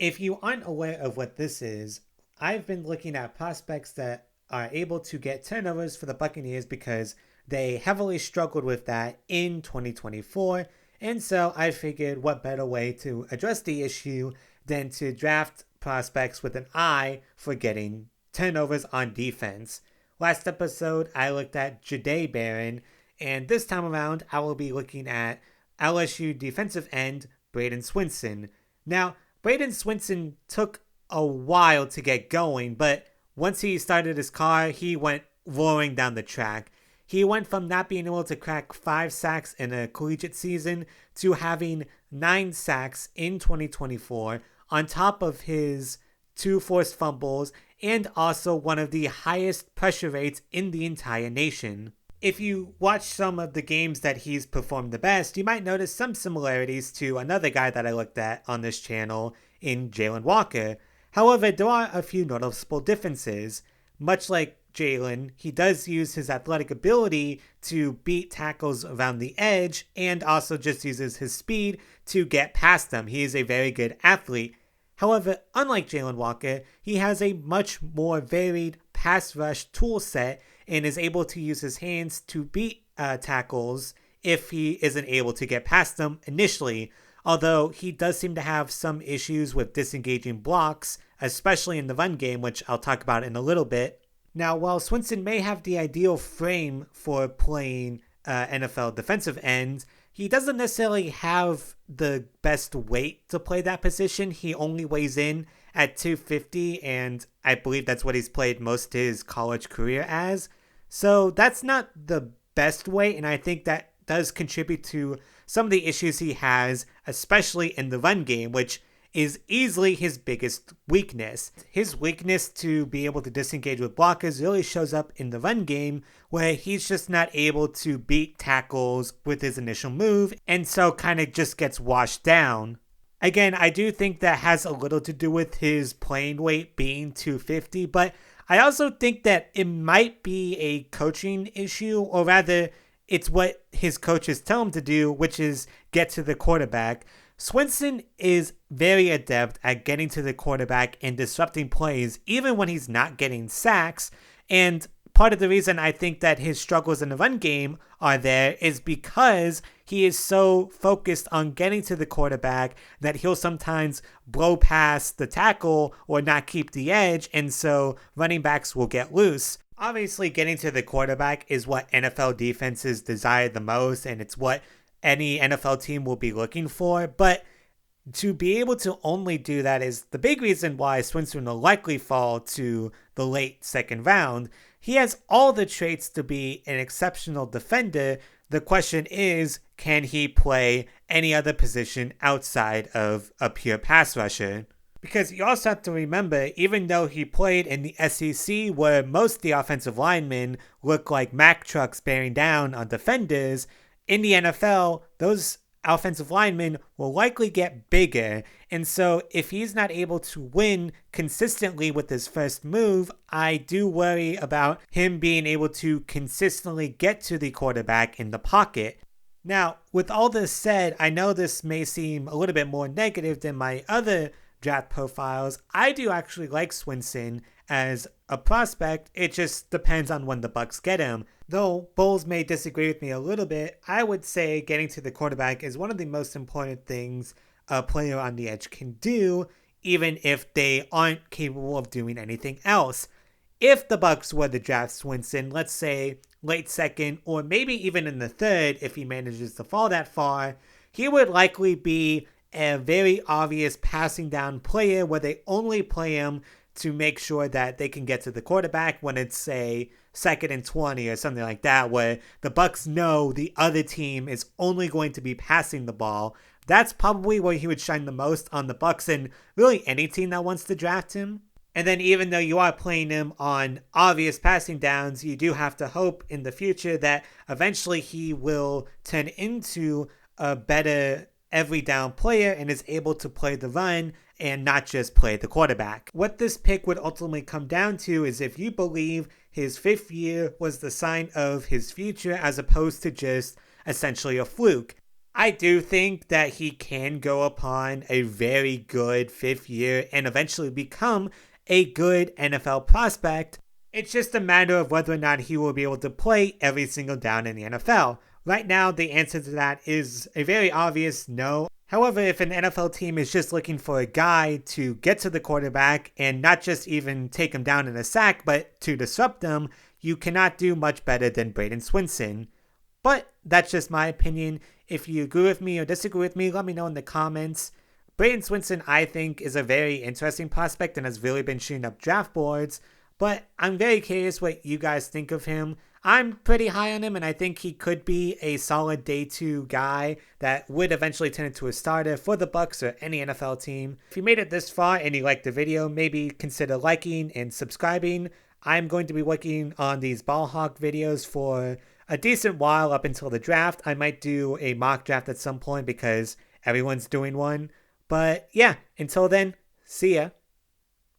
If you aren't aware of what this is, I've been looking at prospects that are able to get turnovers for the Buccaneers because they heavily struggled with that in 2024. And so I figured what better way to address the issue than to draft prospects with an eye for getting turnovers on defense. Last episode, I looked at Jahdae Barron, and this time around, I will be looking at LSU defensive end Bradyn Swinson. Now, Bradyn Swinson took a while to get going, but once he started his car, he went roaring down the track. He went from not being able to crack 5 sacks in a collegiate season to having 9 sacks in 2024, on top of his 2 forced fumbles and also one of the highest pressure rates in the entire nation. If you watch some of the games that he's performed the best, you might notice some similarities to another guy that I looked at on this channel in Jalen Walker. However, there are a few noticeable differences. Much like Jalen, he does use his athletic ability to beat tackles around the edge and also just uses his speed to get past them. He is a very good athlete. However, unlike Jalen Walker, he has a much more varied pass rush tool set and is able to use his hands to beat tackles if he isn't able to get past them initially, although he does seem to have some issues with disengaging blocks, especially in the run game, which I'll talk about in a little bit. Now, while Swinson may have the ideal frame for playing NFL defensive end, he doesn't necessarily have the best weight to play that position. He only weighs in at 250, and I believe that's what he's played most of his college career as. So that's not the best weight, and I think that does contribute to some of the issues he has, especially in the run game, which is easily his biggest weakness. His weakness to be able to disengage with blockers really shows up in the run game, where he's just not able to beat tackles with his initial move, and so kind of just gets washed down. Again, I do think that has a little to do with his playing weight being 250, but I also think that it might be a coaching issue, or rather, it's what his coaches tell him to do, which is get to the quarterback. Swinson is very adept at getting to the quarterback and disrupting plays, even when he's not getting sacks. And part of the reason I think that his struggles in the run game are there is because he is so focused on getting to the quarterback that he'll sometimes blow past the tackle or not keep the edge, and so running backs will get loose. Obviously, getting to the quarterback is what NFL defenses desire the most, and it's what any NFL team will be looking for, but to be able to only do that is the big reason why Swinson will likely fall to the late second round. He has all the traits to be an exceptional defender. The question is, can he play any other position outside of a pure pass rusher? Because you also have to remember, even though he played in the SEC where most of the offensive linemen look like Mack trucks bearing down on defenders, in the NFL, those offensive linemen will likely get bigger. And so if he's not able to win consistently with his first move, I do worry about him being able to consistently get to the quarterback in the pocket. Now, with all this said, I know this may seem a little bit more negative than my other draft profiles. I do actually like Swinson as a prospect. It just depends on when the Bucs get him. Though Bulls may disagree with me a little bit, I would say getting to the quarterback is one of the most important things a player on the edge can do, even if they aren't capable of doing anything else. If the Bucs were to draft Swinson, let's say late second or maybe even in the third, if he manages to fall that far, he would likely be a very obvious passing down player where they only play him to make sure that they can get to the quarterback when it's, say, 2nd and 20 or something like that, where the Bucs know the other team is only going to be passing the ball. That's probably where he would shine the most on the Bucs and really any team that wants to draft him. And then even though you are playing him on obvious passing downs, you do have to hope in the future that eventually he will turn into a better every down player and is able to play the run and not just play the quarterback. What this pick would ultimately come down to is if you believe his 5th year was the sign of his future as opposed to just essentially a fluke. I do think that he can go upon a very good 5th year and eventually become a good NFL prospect. It's just a matter of whether or not he will be able to play every single down in the NFL. Right now, the answer to that is a very obvious no. However, if an NFL team is just looking for a guy to get to the quarterback and not just even take him down in a sack, but to disrupt them, you cannot do much better than Bradyn Swinson. But that's just my opinion. If you agree with me or disagree with me, let me know in the comments. Bradyn Swinson, I think, is a very interesting prospect and has really been shooting up draft boards. But I'm very curious what you guys think of him. I'm pretty high on him, and I think he could be a solid day 2 guy that would eventually turn into a starter for the Bucks or any NFL team. If you made it this far and you liked the video, maybe consider liking and subscribing. I'm going to be working on these Ballhawk videos for a decent while up until the draft. I might do a mock draft at some point because everyone's doing one. But yeah, until then, see ya.